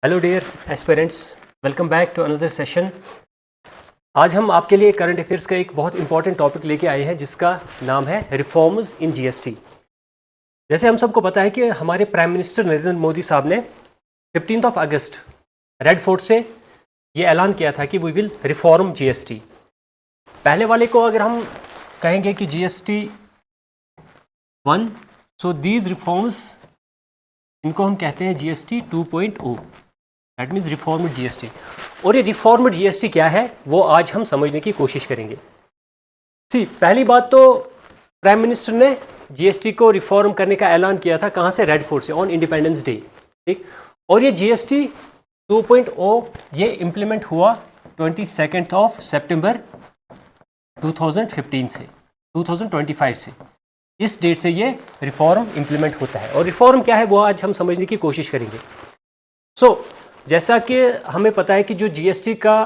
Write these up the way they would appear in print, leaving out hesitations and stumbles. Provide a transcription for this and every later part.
Hello dear aspirants, welcome back to another session. आज हम आपके लिए करंट अफेयर्स का एक बहुत इंपॉर्टेंट टॉपिक लेके आए हैं जिसका नाम है रिफॉर्म्स इन जीएसटी। जैसे हम सबको पता है कि हमारे प्राइम मिनिस्टर नरेंद्र मोदी साहब ने 15 अगस्त रेड फोर्ट से ये ऐलान किया था कि वी विल रिफॉर्म जीएसटी। पहले वाले को अगर हम कहेंगे कि जीएसटी 1, सो दीज रिफॉर्म्स, इनको हम कहते हैं GST 2.0, that means reformed GST. और ये रिफॉर्म्ड जीएसटी क्या है वो आज हम समझने की कोशिश करेंगे। पहली बात तो प्राइम मिनिस्टर ने जीएसटी को रिफॉर्म करने का ऐलान किया था, कहाँ से? रेड फोर्ट से, ऑन इंडिपेंडेंस डे। ठीक, और ये जीएसटी 2.0 ये इम्प्लीमेंट हुआ 22 सितंबर 2015 से 2025 से, इस डेट से ये रिफॉर्म इम्प्लीमेंट होता है। और रिफॉर्म क्या है वो आज हम समझने की कोशिश करेंगे। जैसा कि हमें पता है कि जो जीएसटी का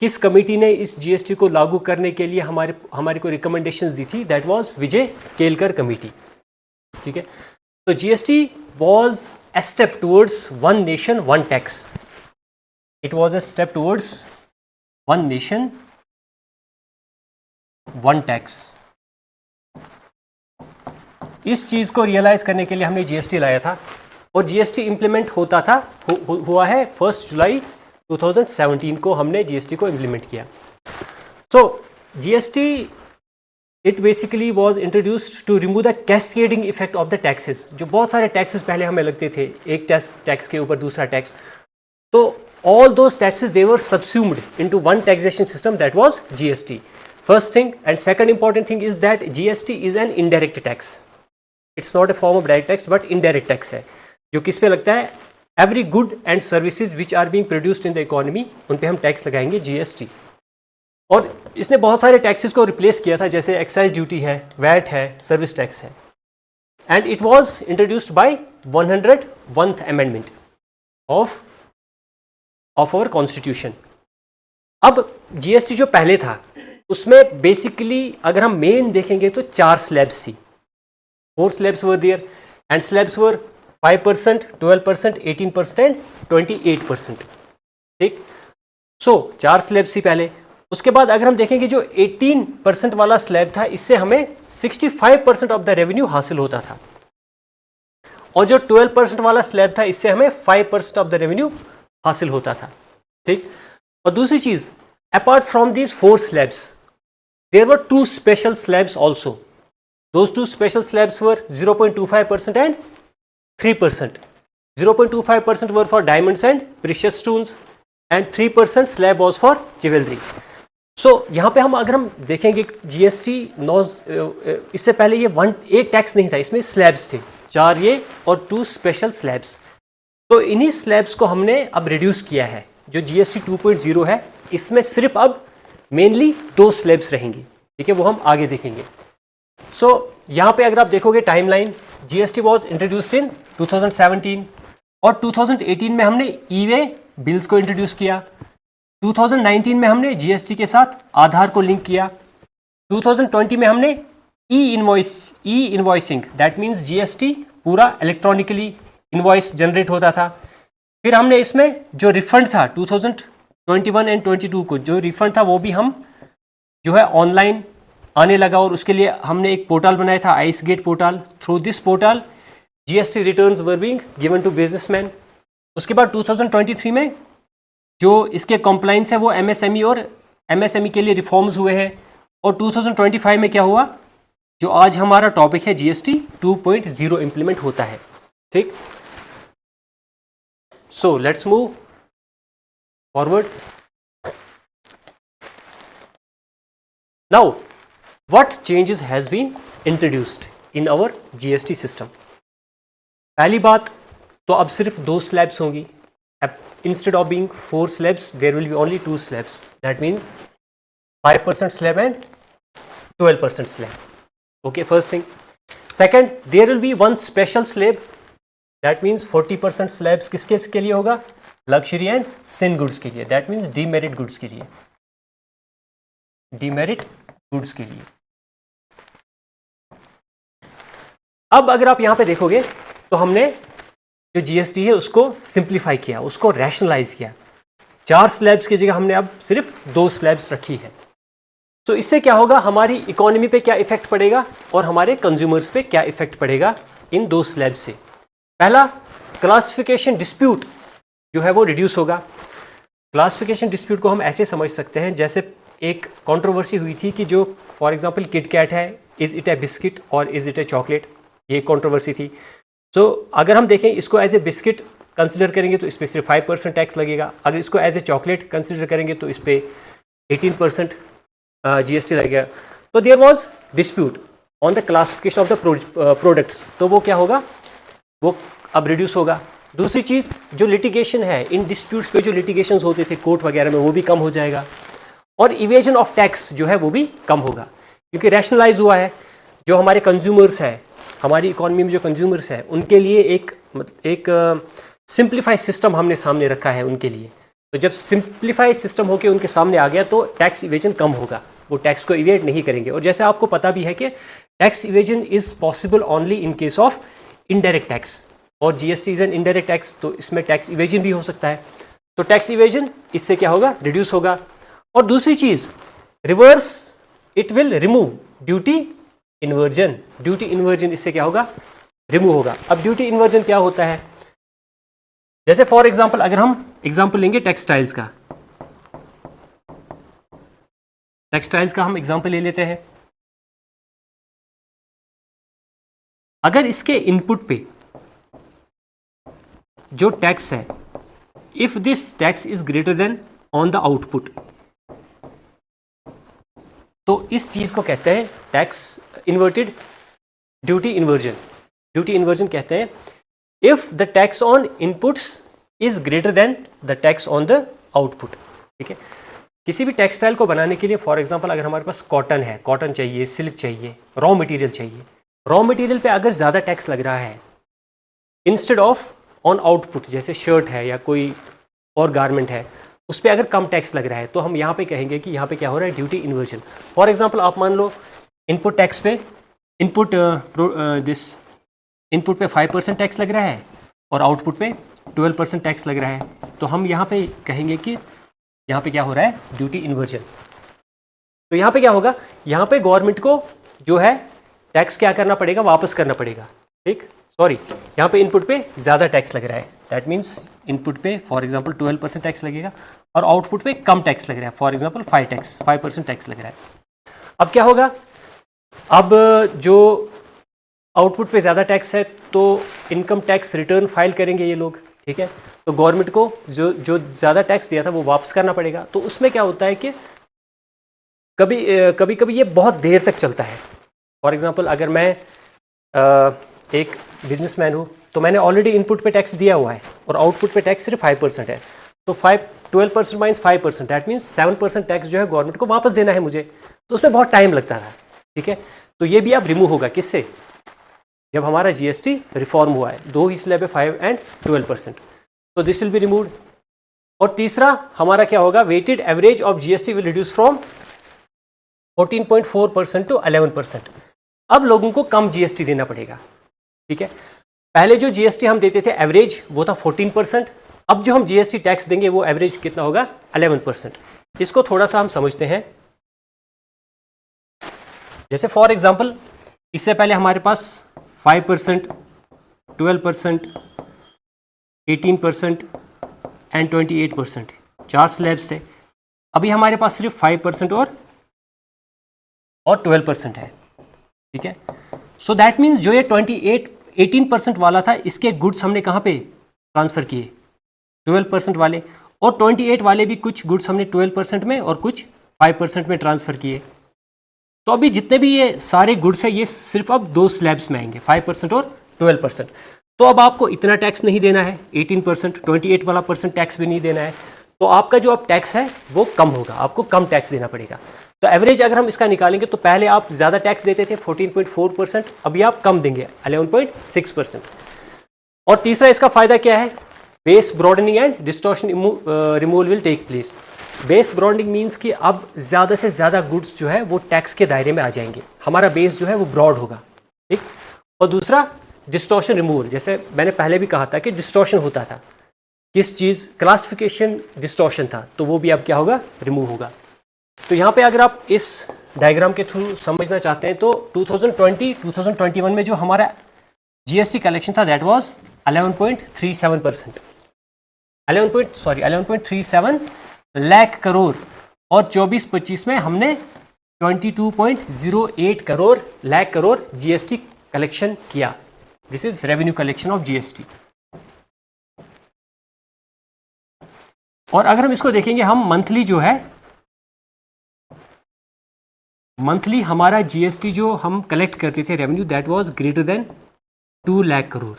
किस कमेटी ने इस जीएसटी को लागू करने के लिए हमारे को रिकमेंडेशंस दी थी, that was Vijay Kelkar committee. ठीक है, तो GST was a step towards one nation one tax. It was a step towards one nation one tax. इस चीज को रियलाइज करने के लिए हमने जीएसटी लाया था, और जीएसटी इंप्लीमेंट होता था हुआ है 1 जुलाई 2017 को हमने जीएसटी को इंप्लीमेंट किया। GST it basically was introduced to remove the cascading effect of the taxes. जो बहुत सारे टैक्सेस पहले हमें लगते थे, एक टैक्स के ऊपर दूसरा टैक्स, तो all those taxes they were subsumed into one taxation system, that was GST. First thing, and second important thing is that GST is an indirect tax. It's not a form of direct tax but indirect tax है, जो किस पे लगता है? Every good and services which are being produced in the economy, उन पे हम tax लगाएंगे जीएसटी। और इसने बहुत सारे टैक्सेस को रिप्लेस किया था, जैसे एक्साइज ड्यूटी है, वैट है, सर्विस टैक्स है। And it was introduced by 101th amendment of our constitution. अब जीएसटी जो पहले था उसमें बेसिकली अगर हम मेन देखेंगे तो 4 स्लैब्स थी। 4 slabs were there, and slabs were 5%, 12%, 18% and 28%। ठीक, 4 slabs थी पहले। उसके बाद अगर हम देखेंगे जो 18% वाला स्लैब था, इससे हमें 65% ऑफ द रेवेन्यू हासिल होता था, और जो 12% वाला स्लैब था इससे हमें 5% ऑफ द रेवेन्यू हासिल होता था। ठीक, और दूसरी चीज, apart from these 4 slabs there were 2 special slabs also. Those 2 special slabs were 0.25% and 3%. 0.25% were for diamonds and precious stones, and 3% slab was for jewelry. यहाँ पे अगर हम देखेंगे जीएसटी इससे पहले ये एक टैक्स नहीं था, इसमें स्लैब्स थे 4 ये और 2 स्पेशल स्लैब्स। तो इन्हीं स्लैब्स को हमने अब रिड्यूस किया है। जो जीएसटी 2.0 है इसमें सिर्फ अब मेनली 2 स्लैब्स रहेंगी। ठीक है, वो हम आगे देखेंगे। यहाँ पे अगर आप देखोगे timeline, GST was introduced in 2017, और 2018 में हमने ई-वे बिल्स को इंट्रोड्यूस किया। 2019 में हमने जीएसटी के साथ आधार को लिंक किया। 2020 में हमने ई इनवॉइसिंग, दैट मीन्स जीएसटी पूरा इलेक्ट्रॉनिकली इनवॉइस जनरेट होता था। फिर हमने इसमें जो रिफंड था 2021 एंड 22 को, जो रिफंड था वो भी हम जो है ऑनलाइन आने लगा, और उसके लिए हमने एक पोर्टल बनाया था, ICEGATE portal. Through this portal GST returns were being given to businessman. उसके बाद 2023 में जो इसके कंप्लाइंस है वो एमएसएमई और एमएसएमई के लिए रिफॉर्म्स हुए हैं। और 2025 में क्या हुआ, जो आज हमारा टॉपिक है जीएसटी 2.0 इंप्लीमेंट होता है। ठीक, so let's move forward now. What changes has been introduced in our GST system? पहली बात तो अब सिर्फ 2 slabs होंगी। Instead of being 4 slabs, there will be only 2 slabs. That means 5% slab and 12% slab. Okay, first thing. Second, there will be one special slab. That means 40% slabs किसके लिए होगा? Luxury and sin goods के लिए. That means demerit goods के लिए. Demerit goods के लिए। अब अगर आप यहां पे देखोगे तो हमने जो जीएसटी है उसको सिंप्लीफाई किया, उसको रैशनलाइज किया। 4 स्लैब्स की जगह हमने अब सिर्फ 2 स्लैब्स रखी है। तो इससे क्या होगा, हमारी इकोनॉमी पे क्या इफेक्ट पड़ेगा और हमारे कंज्यूमर्स पे क्या इफेक्ट पड़ेगा इन 2 स्लैब से। पहला, क्लासिफिकेशन डिस्प्यूट जो है वो रिड्यूस होगा। क्लासिफिकेशन डिस्प्यूट को हम ऐसे समझ सकते हैं, जैसे एक कंट्रोवर्सी हुई थी कि जो फॉर एग्जांपल किटकैट है, इज़ इट ए बिस्किट और इज़ इट ए चॉकलेट, ये कंट्रोवर्सी थी। तो अगर हम देखें इसको एज ए बिस्किट कंसिडर करेंगे तो इस पर सिर्फ 5% टैक्स लगेगा, अगर इसको एज ए चॉकलेट कंसिडर करेंगे तो इस पर 18% जीएसटी लगेगा। तो there was dispute on the classification of the products, तो वो क्या होगा, वो अब रिड्यूस होगा। दूसरी चीज़, जो लिटिगेशन है, इन डिस्प्यूट्स पे जो लिटिगेशंस होते थे कोर्ट वगैरह में, वो भी कम हो जाएगा। और इवेजन ऑफ टैक्स जो है वो भी कम होगा, क्योंकि रैशनलाइज हुआ है। जो हमारे कंज्यूमर्स है, हमारी इकोनॉमी में जो कंज्यूमर्स है, उनके लिए एक सिंप्लीफाइड सिस्टम हमने सामने रखा है उनके लिए। तो जब सिंप्लीफाइड सिस्टम होकर उनके सामने आ गया तो टैक्स इवेजन कम होगा, वो टैक्स को इवेट नहीं करेंगे। और जैसे आपको पता भी है कि tax evasion is possible only in case of indirect tax, और GST is an indirect tax, तो इसमें टैक्स इवेजन भी हो सकता है। तो टैक्स इवेजन इससे क्या होगा, रिड्यूस होगा। और दूसरी चीज, reverse it will remove duty inversion. Duty inversion इससे क्या होगा, रिमूव होगा। अब ड्यूटी इन्वर्जन क्या होता है, जैसे फॉर एग्जांपल अगर हम एग्जांपल लेंगे टेक्सटाइल्स का, हम एग्जांपल ले लेते हैं। अगर इसके इनपुट पे जो टैक्स है, if this tax is greater than on the output, तो इस चीज को कहते हैं tax inverted duty inversion. Duty inversion कहते हैं if the tax on inputs is greater than the tax on the output. ठीक है, किसी भी टेक्सटाइल को बनाने के लिए फॉर एग्जांपल अगर हमारे पास कॉटन है, कॉटन चाहिए, सिल्क चाहिए, रॉ मटेरियल चाहिए, रॉ मटेरियल पे अगर ज़्यादा टैक्स लग रहा है इंस्टेड ऑफ ऑन आउटपुट, जैसे शर्ट है या कोई और गारमेंट है, उस पर अगर कम टैक्स लग रहा है, तो हम यहाँ पे कहेंगे कि यहाँ पे क्या हो रहा है, ड्यूटी इन्वर्जन। फॉर एग्जांपल आप मान लो इनपुट टैक्स पे इनपुट पे 5% टैक्स लग रहा है और आउटपुट पे 12% टैक्स लग रहा है, तो हम यहाँ पे कहेंगे कि यहाँ पे क्या हो रहा है, ड्यूटी इन्वर्जन। तो यहाँ पे क्या होगा, यहाँ पे गवर्नमेंट को जो है टैक्स क्या करना पड़ेगा, वापस करना पड़ेगा। ठीक, सॉरी, यहाँ पे इनपुट पे ज़्यादा टैक्स लग रहा है, दैट मीन्स इनपुट पे फॉर एग्जांपल 12% टैक्स लगेगा और आउटपुट पे कम टैक्स लग रहा है, फॉर एग्जांपल 5% टैक्स लग रहा है। अब क्या होगा, अब जो आउटपुट पे ज़्यादा टैक्स है तो इनकम टैक्स रिटर्न फाइल करेंगे ये लोग। ठीक है, तो गवर्नमेंट को जो ज़्यादा टैक्स दिया था वो वापस करना पड़ेगा। तो उसमें क्या होता है कि कभी ये बहुत देर तक चलता है। फॉर एग्जांपल अगर मैं एक बिजनेसमैन हूँ, तो मैंने ऑलरेडी इनपुट पे टैक्स दिया हुआ है और आउटपुट पे टैक्स सिर्फ 5% है, तो 12% माइनस 5%, दैट मीन्स 7% टैक्स जो है गवर्नमेंट को वापस देना है मुझे, तो उसमें बहुत टाइम लगता था। ठीक है, तो ये भी अब रिमूव होगा, किससे, जब हमारा जीएसटी रिफॉर्म हुआ है, 2 ही स्लैब है, 5 and 12%, तो दिस विल बी रिमूव्ड। और तीसरा हमारा क्या होगा, weighted average of GST will reduce from 14.4% to 11%। अब लोगों को कम जीएसटी देना पड़ेगा। ठीक है, पहले जो जीएसटी हम देते थे एवरेज वो था 14%, अब जो हम जीएसटी टैक्स देंगे वो एवरेज कितना होगा, 11%। इसको थोड़ा सा हम समझते हैं। जैसे फॉर एग्जांपल इससे पहले हमारे पास 5%, 12%, 18% एंड 28% 4 स्लैब्स थे। अभी हमारे पास सिर्फ 5% और 12% है। ठीक है, सो दैट मीन्स जो ये 18% वाला था, इसके गुड्स हमने कहाँ पे ट्रांसफ़र किए, 12% वाले, और 28 वाले भी कुछ गुड्स हमने 12% में और कुछ 5% में ट्रांसफ़र किए। तो अभी जितने भी ये सारे गुड्स हैं ये सिर्फ अब 2 स्लैब्स में आएंगे, 5% और 12%। तो अब आपको इतना टैक्स नहीं देना है, 18%, 28 वाला परसेंट टैक्स भी नहीं देना है, तो आपका जो अब टैक्स है वो कम होगा, आपको कम टैक्स देना पड़ेगा। तो एवरेज अगर हम इसका निकालेंगे तो पहले आप ज़्यादा टैक्स देते थे 14.4%, अभी आप कम देंगे 11.6%। और तीसरा इसका फ़ायदा क्या है, base broadening and distortion removal will take place. Base broadening means कि अब ज़्यादा से ज़्यादा गुड्स जो है वो टैक्स के दायरे में आ जाएंगे, हमारा बेस जो है वो ब्रॉड होगा। ठीक, और दूसरा डिस्टॉर्शन रिमूवल, जैसे मैंने पहले भी कहा था कि डिस्टॉर्शन होता था, किस चीज़ क्लासिफिकेशन डिस्टॉर्शन था, तो वो भी अब क्या होगा, रिमूव होगा। तो यहाँ पे अगर आप इस डायग्राम के थ्रू समझना चाहते हैं तो 2020-2021 में जो हमारा जीएसटी कलेक्शन था दैट वाज 11.37%, 11.37 लाख करोड़, और 24-25 में हमने 22.08 करोड़ लाख करोड़ जीएसटी कलेक्शन किया। This is revenue collection of GST. और अगर हम इसको देखेंगे, हम मंथली जो है, मंथली हमारा जीएसटी जो हम कलेक्ट करते थे revenue that was greater than 2 lakh crore.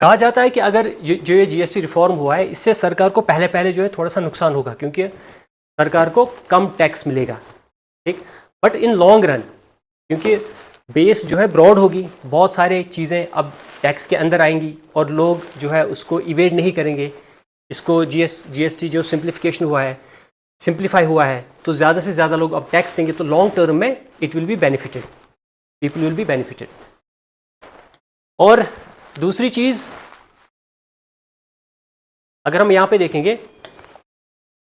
कहा जाता है कि अगर जो ये जीएसटी रिफॉर्म हुआ है, इससे सरकार को पहले पहले जो है थोड़ा सा नुकसान होगा, क्योंकि सरकार को कम टैक्स मिलेगा, ठीक। बट इन लॉन्ग रन, क्योंकि बेस जो है ब्रॉड होगी, बहुत सारे चीज़ें अब टैक्स के अंदर आएंगी और लोग जो है उसको इवेड नहीं करेंगे। इसको जीएसटी जो सिंप्लीफाई हुआ है, तो ज़्यादा से ज़्यादा लोग अब टैक्स देंगे, तो लॉन्ग टर्म में it will be benefited, people will be benefited. और दूसरी चीज़ अगर हम यहाँ पे देखेंगे,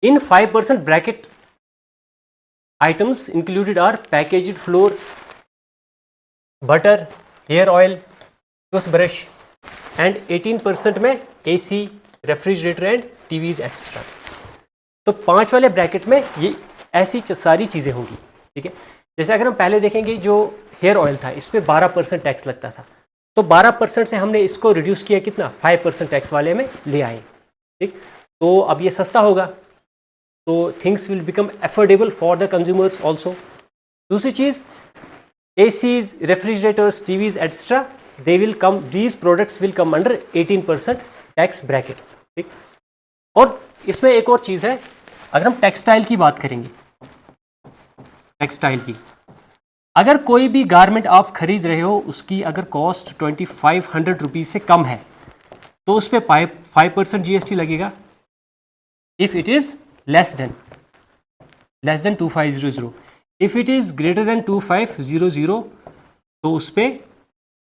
in 5% bracket items included are packaged flour, butter, hair oil, toothbrush, and 18% में AC, refrigerator and TVs extra. तो 5 वाले ब्रैकेट में ये ऐसी सारी चीज़ें होंगी, ठीक है। जैसे अगर हम पहले देखेंगे, जो हेयर ऑयल था इस पर 12% टैक्स लगता था, तो 12% से हमने इसको रिड्यूस किया, कितना, 5% टैक्स वाले में ले आए, ठीक। तो अब ये सस्ता होगा, तो things will become affordable for the consumers also. दूसरी चीज़, ACs, refrigerators, TVs extra, they will come, these products will come under 18% tax bracket, ठीक। और इसमें एक और चीज़ है, अगर हम टेक्सटाइल की बात करेंगे, टेक्सटाइल की, अगर कोई भी गारमेंट आप खरीद रहे हो, उसकी अगर कॉस्ट 2500 रुपीज़ से कम है, तो उस पर 5% जीएसटी लगेगा। If it is less than 2500, if it is greater than 2500, तो उस पर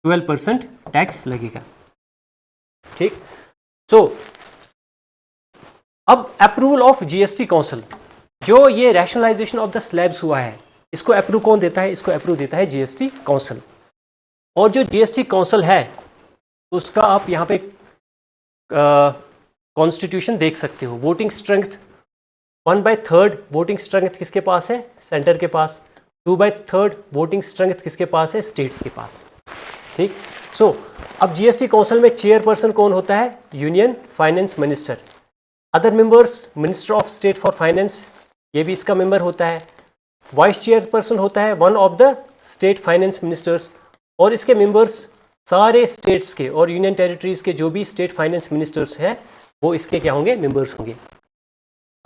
12% टैक्स लगेगा, ठीक। सो अब अप्रूवल ऑफ जीएसटी काउंसिल, जो ये रैशनलाइजेशन ऑफ द स्लैब्स हुआ है, इसको अप्रूव कौन देता है, इसको अप्रूव देता है जीएसटी काउंसिल। और जो जीएसटी काउंसिल है, उसका आप यहाँ पे कॉन्स्टिट्यूशन देख सकते हो। वोटिंग स्ट्रेंथ 1/3 वोटिंग स्ट्रेंथ किसके पास है, सेंटर के पास। 2/3 वोटिंग स्ट्रेंथ किसके पास है, स्टेट्स के पास, ठीक। सो अब जीएसटी काउंसिल में चेयरपर्सन कौन होता है, union finance minister. Other members, minister of state for finance, ये भी इसका मेंबर होता है। वाइस चेयरपर्सन होता है one of the state finance ministers, और इसके मेंबर्स सारे स्टेट्स के और यूनियन टेरिटरीज के जो भी स्टेट फाइनेंस मिनिस्टर्स हैं, वो इसके क्या होंगे, मेंबर्स होंगे।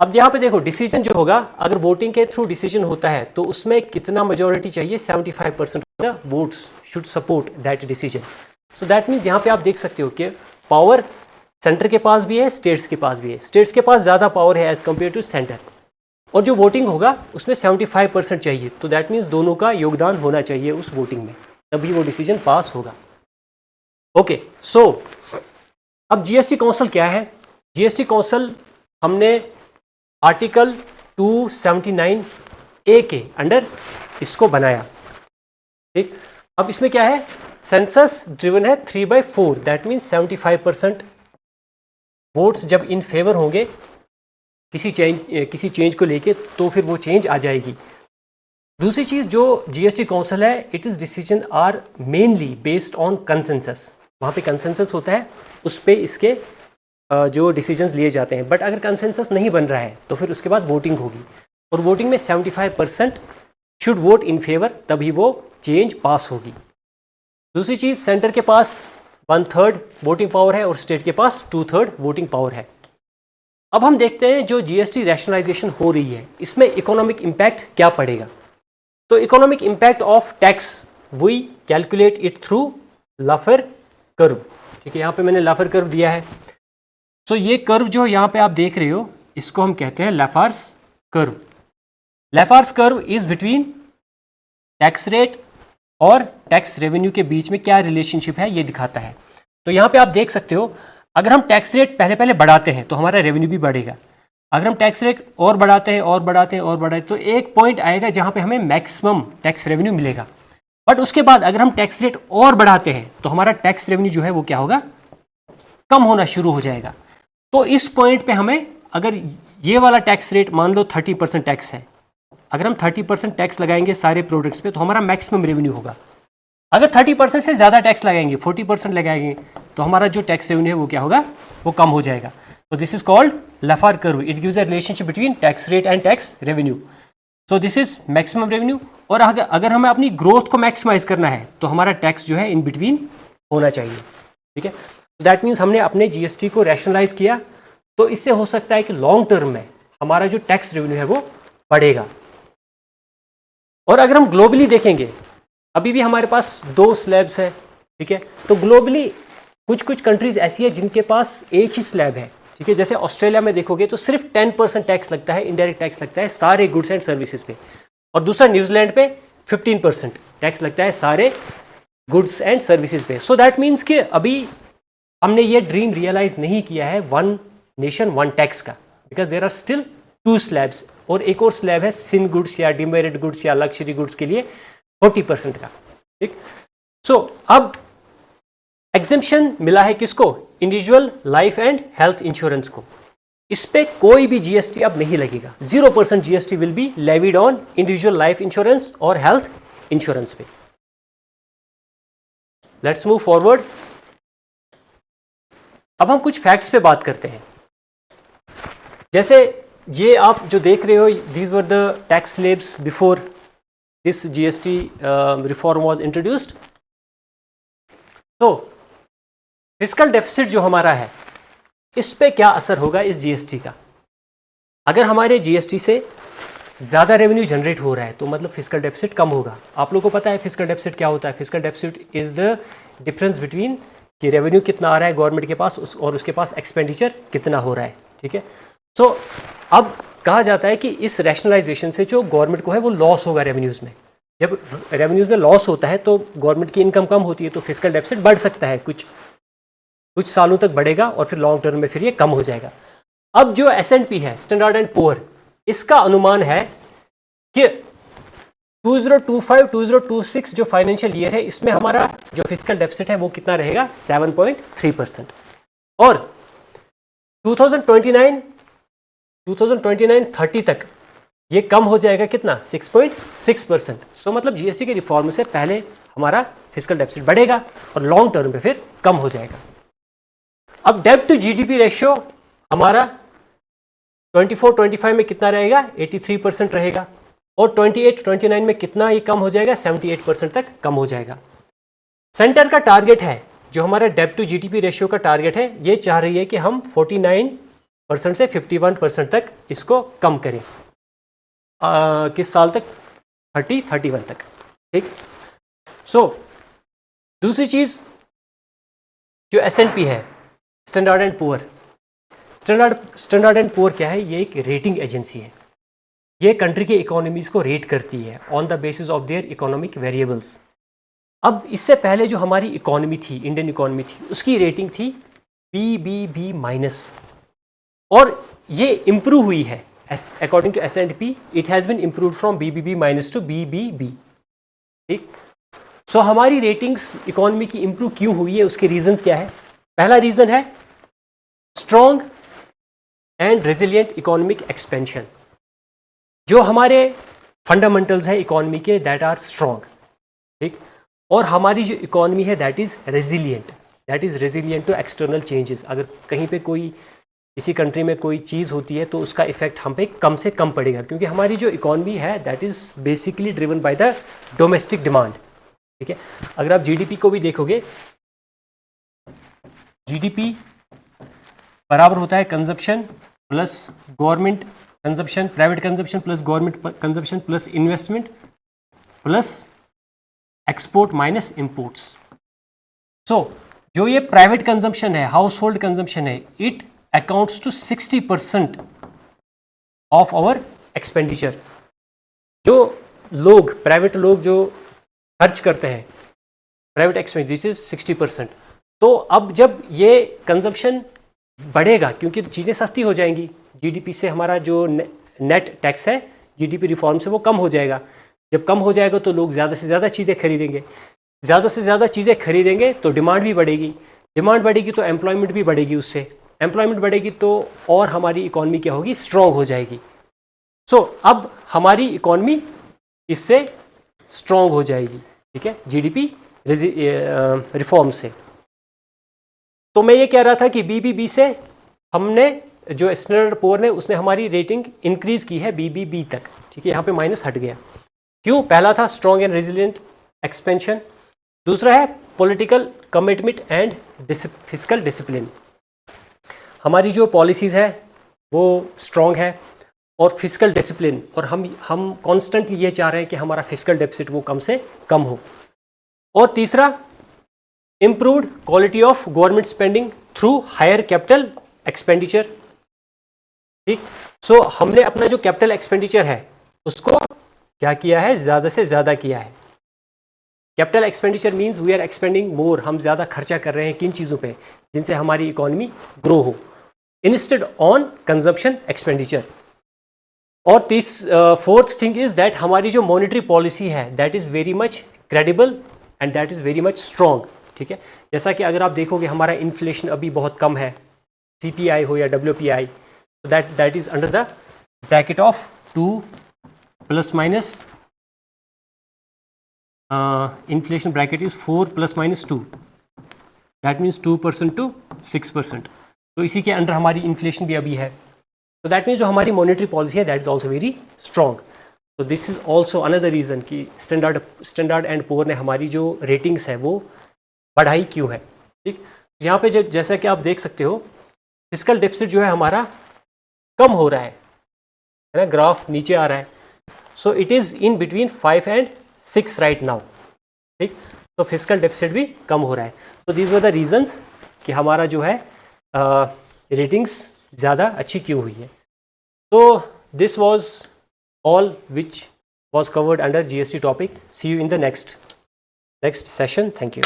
अब यहाँ पे देखो, डिसीजन जो होगा, अगर वोटिंग के थ्रू डिसीजन होता है, तो उसमें कितना मेजोरिटी चाहिए, 75% of the votes should support that decision. So that means यहाँ पे आप देख सकते हो कि पावर सेंटर के पास भी है, स्टेट्स के पास भी है। स्टेट्स के पास ज़्यादा पावर है एज कम्पेयर टू सेंटर, और जो वोटिंग होगा उसमें 75% चाहिए, तो दैट मीन्स दोनों का योगदान होना चाहिए उस वोटिंग में, तभी वो डिसीजन पास होगा। ओके, सो अब जीएसटी काउंसिल क्या है। जीएसटी काउंसिल हमने आर्टिकल 279A के अंडर इसको बनाया, ठीक। अब इसमें क्या है, सेंसस ड्रिवन है 3/4, दैट मीन्स 75% वोट्स जब इन फेवर होंगे किसी चेंज को लेके, तो फिर वो चेंज आ जाएगी। दूसरी चीज़, जो जीएसटी काउंसिल है, it is decision are mainly based on consensus. वहाँ पे कंसेंसस होता है, उस पर इसके जो डिसीजंस लिए जाते हैं। बट अगर कंसेंसस नहीं बन रहा है, तो फिर उसके बाद वोटिंग होगी, और वोटिंग में 75% शुड वोट इन फेवर, तभी वो चेंज पास होगी। दूसरी चीज़, सेंटर के पास 1/3 वोटिंग पावर है और स्टेट के पास 2/3 वोटिंग पावर है। अब हम देखते हैं जो जीएसटी रैशनलाइजेशन हो रही है, इसमें इकोनॉमिक इम्पैक्ट क्या पड़ेगा। तो economic impact of tax we calculate it through Laffer curve, ठीक है। यहाँ पे मैंने लाफर कर्व दिया है। सो ये कर्व जो यहाँ पे आप देख रहे हो, इसको हम कहते हैं Laffer's curve. Laffer's curve is between tax rate और टैक्स रेवेन्यू के बीच में क्या रिलेशनशिप है ये दिखाता है। तो यहाँ पे आप देख सकते हो, अगर हम टैक्स रेट पहले पहले बढ़ाते हैं तो हमारा रेवेन्यू भी बढ़ेगा। अगर हम टैक्स रेट और बढ़ाते हैं और बढ़ाते हैं और बढ़ाते तो एक पॉइंट आएगा जहाँ पे हमें मैक्सिमम टैक्स रेवेन्यू मिलेगा। बट उसके बाद अगर हम टैक्स रेट और बढ़ाते हैं तो हमारा टैक्स रेवेन्यू जो है वो क्या होगा, कम होना शुरू हो जाएगा। तो इस पॉइंट पे हमें, अगर ये वाला टैक्स रेट मान लो 30% टैक्स है, अगर हम 30% टैक्स लगाएंगे सारे प्रोडक्ट्स पे तो हमारा मैक्सिमम रेवेन्यू होगा। अगर 30% से ज़्यादा टैक्स लगाएंगे, 40% लगाएंगे, तो हमारा जो टैक्स रेवेन्यू है वो क्या होगा, वो कम हो जाएगा। तो this is called Laffer curve, it gives a relationship between tax rate and tax revenue. So this is maximum revenue. और अगर हमें अपनी ग्रोथ को मैक्सिमाइज करना है तो हमारा टैक्स जो है इन बिटवीन होना चाहिए, ठीक है। दैट मीन्स हमने अपने जीएसटी को रैशनलाइज किया, तो इससे हो सकता है कि लॉन्ग टर्म में हमारा जो टैक्स रेवेन्यू है वो बढ़ेगा। और अगर हम ग्लोबली देखेंगे, अभी भी हमारे पास 2 स्लैब्स है, ठीक है। तो ग्लोबली कुछ कुछ कंट्रीज ऐसी है जिनके पास एक ही स्लैब है, ठीक है। जैसे ऑस्ट्रेलिया में देखोगे तो सिर्फ 10% टैक्स लगता है, इनडायरेक्ट टैक्स लगता है सारे गुड्स एंड सर्विसेज पे। और दूसरा न्यूजीलैंड पे 15% टैक्स लगता है सारे गुड्स एंड सर्विसेज पे। सो दैट मीन्स कि अभी हमने ये ड्रीम रियलाइज नहीं किया है वन नेशन वन टैक्स का, because there are still 2 slabs. और एक और स्लैब है सिन गुड्स या डिमेरिट गुड्स या लग्जरी गुड्स के लिए 40% का, ठीक। सो अब एग्जेम्पशन मिला है किसको, individual life and health insurance को। इस पे कोई भी जीएसटी अब नहीं लगेगा, 0% GST will be levied on individual life insurance और हेल्थ इंश्योरेंस पे। Let's move forward. अब हम कुछ फैक्ट्स पे बात करते हैं। जैसे ये आप जो देख रहे हो, these were the tax slabs before this GST reform was introduced. तो फिस्कल डेफिसिट जो हमारा है, इस पे क्या असर होगा इस जीएसटी का। अगर हमारे जीएसटी से ज़्यादा रेवेन्यू जनरेट हो रहा है तो मतलब फिस्कल डेफिसिट कम होगा। आप लोगों को पता है फिस्कल डेफिसिट क्या होता है। Fiscal deficit is the difference between कि रेवेन्यू कितना आ रहा है गवर्नमेंट के पास और उसके पास एक्सपेंडिचर कितना हो रहा है, ठीक है। सो अब कहा जाता है कि इस रैशनलाइजेशन से जो गवर्नमेंट को है वो लॉस होगा रेवेन्यूज़ में। जब रेवेन्यूज़ में लॉस होता है तो गवर्नमेंट की इनकम कम होती है, तो फिस्कल डेफिसिट बढ़ सकता है, कुछ सालों तक बढ़ेगा और फिर लॉन्ग टर्म में फिर ये कम हो जाएगा। अब जो S&P है, स्टैंडर्ड एंड पुअर, इसका अनुमान है कि 2025-2026 जो फाइनेंशियल ईयर है इसमें हमारा जो फिस्कल डेफिसिट है वो कितना रहेगा, 7.3%। और 2029-30 तक ये कम हो जाएगा कितना, 6.6%। सो मतलब जीएसटी के रिफॉर्म से पहले हमारा फिस्कल डेफिसिट बढ़ेगा और लॉन्ग टर्म पे फिर कम हो जाएगा। अब डेब्ट टू जीडीपी रेशियो हमारा 24-25 में कितना रहेगा, 83% रहेगा। और 28-29 में कितना ये कम हो जाएगा, 78% तक कम हो जाएगा। सेंटर का टारगेट है, जो हमारा डेब्ट टू जीडीपी रेशियो का टारगेट है, ये चाह रही है कि हम 49% से 51% तक इसको कम करें। किस साल तक, 31 तक, ठीक। सो दूसरी चीज जो S&P है, standard and poor. Standard and poor क्या है, ये एक रेटिंग एजेंसी है। ये कंट्री के इकोनॉमीज को रेट करती है on the basis of their economic variables. अब इससे पहले जो हमारी इकोनॉमी थी, इंडियन इकोनॉमी थी, उसकी रेटिंग थी BBB-, और ये इम्प्रूव हुई है according to S&P। It has been improve from BBB- to BBB, ठीक। सो हमारी रेटिंग्स इकोनॉमी की इम्प्रूव क्यों हुई है, उसके रीजंस क्या है। पहला रीजन है strong and resilient economic expansion. जो हमारे फंडामेंटल्स है इकोनॉमी के, दैट आर स्ट्रॉन्ग, ठीक। और हमारी जो इकोनॉमी है that is resilient to external changes. अगर कहीं पे कोई किसी कंट्री में कोई चीज़ होती है तो उसका इफेक्ट हम पे कम से कम पड़ेगा, क्योंकि हमारी जो इकोनॉमी है that is basically driven by the domestic demand, ठीक है। अगर आप जीडीपी को भी देखोगे, जीडीपी बराबर होता है consumption plus government consumption, private consumption plus government consumption plus investment plus export minus imports. So जो ये प्राइवेट कंजप्शन है, हाउस होल्ड कंजप्शन है, it accounts to 60% of our expenditure. जो लोग प्राइवेट लोग जो खर्च करते हैं प्राइवेट एक्सपेंस दिस इज 60%। तो अब जब ये कंजम्पशन बढ़ेगा क्योंकि चीज़ें सस्ती हो जाएंगी, जीडीपी से हमारा जो नेट टैक्स है जीडीपी रिफॉर्म से वो कम हो जाएगा। जब कम हो जाएगा तो लोग ज़्यादा से ज़्यादा चीज़ें खरीदेंगे, ज़्यादा से ज़्यादा चीज़ें खरीदेंगे तो डिमांड भी बढ़ेगी, डिमांड बढ़ेगी तो एम्प्लॉयमेंट भी बढ़ेगी, उससे एम्प्लॉयमेंट बढ़ेगी तो और हमारी इकॉनमी क्या होगी, स्ट्रॉन्ग हो जाएगी। सो अब हमारी इकॉनमी इससे स्ट्रॉन्ग हो जाएगी, ठीक है, जीडीपी रिफॉर्म से। तो मैं ये कह रहा था कि बीबीबी से हमने जो स्टैंडर्ड पुअर ने उसने हमारी रेटिंग इंक्रीज की है बीबीबी तक, ठीक है, यहाँ पे माइनस हट गया। क्यों? पहला था स्ट्रॉन्ग एंड रेजिलिएंट एक्सपेंशन, दूसरा है political commitment and fiscal discipline. हमारी जो पॉलिसीज़ है वो स्ट्रॉन्ग है और फिस्कल डिसिप्लिन, और हम कॉन्स्टेंटली ये चाह रहे हैं कि हमारा फिस्कल डेफिसिट वो कम से कम हो। और तीसरा improved quality of government spending through higher capital expenditure, ठीक। सो हमने अपना जो कैपिटल एक्सपेंडिचर है उसको क्या किया है, ज़्यादा से ज़्यादा किया है। Capital expenditure means we are expending more, हम ज़्यादा खर्चा कर रहे हैं किन चीज़ों पे, जिनसे हमारी इकोनॉमी ग्रो हो, इंस्टेड ऑन कंजम्पशन एक्सपेंडिचर। और फोर्थ थिंग इज दैट हमारी जो मॉनेटरी पॉलिसी है that is very much credible and that is very much strong, ठीक है। जैसा कि अगर आप देखोगे हमारा इन्फ्लेशन अभी बहुत कम है, सीपीआई हो या WPI, that is under the bracket of 2 ± inflation bracket is 4 ± 2, that means 2% to 6%। तो इसी के अंडर हमारी इन्फ्लेशन भी अभी है, तो दैट मीन्स जो हमारी मॉनेटरी पॉलिसी है that is also very strong. तो this is also another reason कि स्टैंडर्ड एंड पुअर ने हमारी जो रेटिंग्स है वो बढ़ाई क्यों है, ठीक। यहाँ पे जैसा कि आप देख सकते हो फिस्कल डेफिसिट जो है हमारा कम हो रहा है ना, ग्राफ नीचे आ रहा है। So it is in between 5 and 6 right now, ठीक। तो फिस्कल डेफिसिट भी कम हो रहा है। तो दीज वर द रीजंस कि हमारा जो है रेटिंग्स ज़्यादा अच्छी क्यों हुई है। तो this was all which was covered under GST topic. See you in the next session. Thank you.